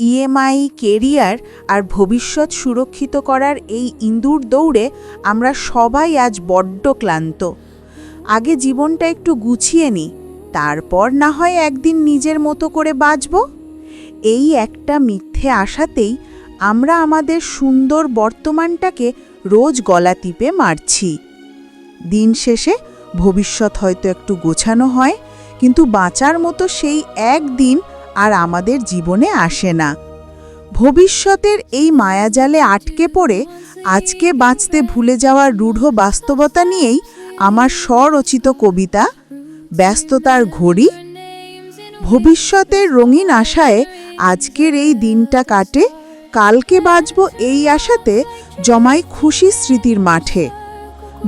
EMI, career আর ভবিষ্যৎ সুরক্ষিত করার এই ইঁদুর দৌড়ে আমরা সবাই আজ বড্ড ক্লান্ত। আগে জীবনটা একটু গুছিয়ে নিই, তারপর না হয় একদিন নিজের মতো করে বাঁচব। এই একটা মিথ্যে আশাতেই আমরা আমাদের সুন্দর বর্তমানটাকে রোজ গলা টিপে মারছি। দিন শেষে ভবিষ্যৎ হয়তো একটু গোছানো হয়, কিন্তু বাঁচার মতো সেই একদিন আর আমাদের জীবনে আসে না। ভবিষ্যতের এই মায়াজালে আটকে পড়ে আজকে বাঁচতে ভুলে যাওয়ার রূঢ় বাস্তবতা নিয়েই আমার স্বরচিত কবিতা ব্যস্ততার ঘড়ি। ভবিষ্যতের রঙিন আশায় আজকের এই দিনটা কাটে, কালকে বাঁচব এই আশাতে জমাই খুশি স্মৃতির মাঠে।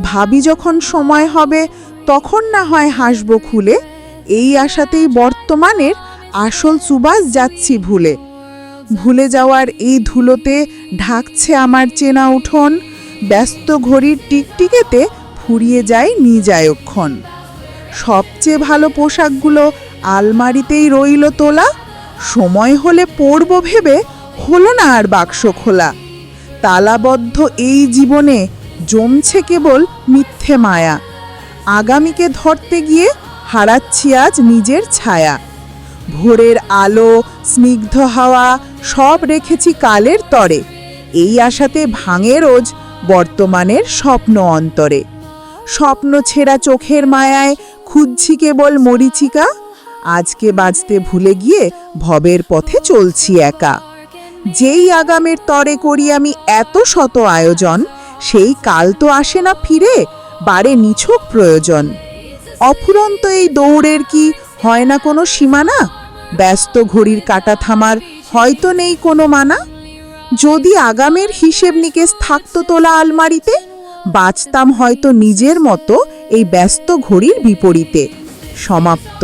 ভাবি যখন সময় হবে তখন না হয় হাসব খুলে, এই আশাতেই বর্তমানের আসল সুবাস যাচ্ছি ভুলে। ভুলে যাওয়ার এই ধুলোতে ঢাকছে আমার চেনা উঠোন, ব্যস্ত ঘড়ির টিকটিকেতে ফুরিয়ে যায় নিজায়ক্ষণ। সবচেয়ে ভালো পোশাকগুলো আলমারিতেই রইল তোলা, সময় হলে পরব ভেবে হলো না আর বাক্স খোলা। তালাবদ্ধ এই জীবনে জমছে কেবল মিথ্যে মায়া, আগামীকে ধরতে গিয়ে হারাচ্ছি আজ নিজের ছায়া। ভোরের আলো, স্নিগ্ধ হাওয়া সব রেখেছি কালের তরে, এই আশাতে ভাঙে রোজ বর্তমানের স্বপ্ন অন্তরে। স্বপ্ন ছেঁড়া চোখের মায়ায় খুঁজছি কেবল মরীচিকা, আজকে বাঁচতে ভুলে গিয়ে ভবের পথে চলছি একা। যেই আগামের তরে করি আমি এত শত আয়োজন, সেই কাল তো আসে না ফিরে, বাড়ে নিছক প্রয়োজন। অফুরন্ত এই দৌড়ের কি হয় না কোনো সীমানা, ব্যস্ত ঘড়ির কাঁটা থামার হয়তো নেই কোনো মানা। যদি আগামের হিসেব নিকেশ থাকতো তোলা আলমারিতে, বাঁচতাম হয়তো নিজের মতো এই ব্যস্ত ঘড়ির বিপরীতে। সমাপ্ত।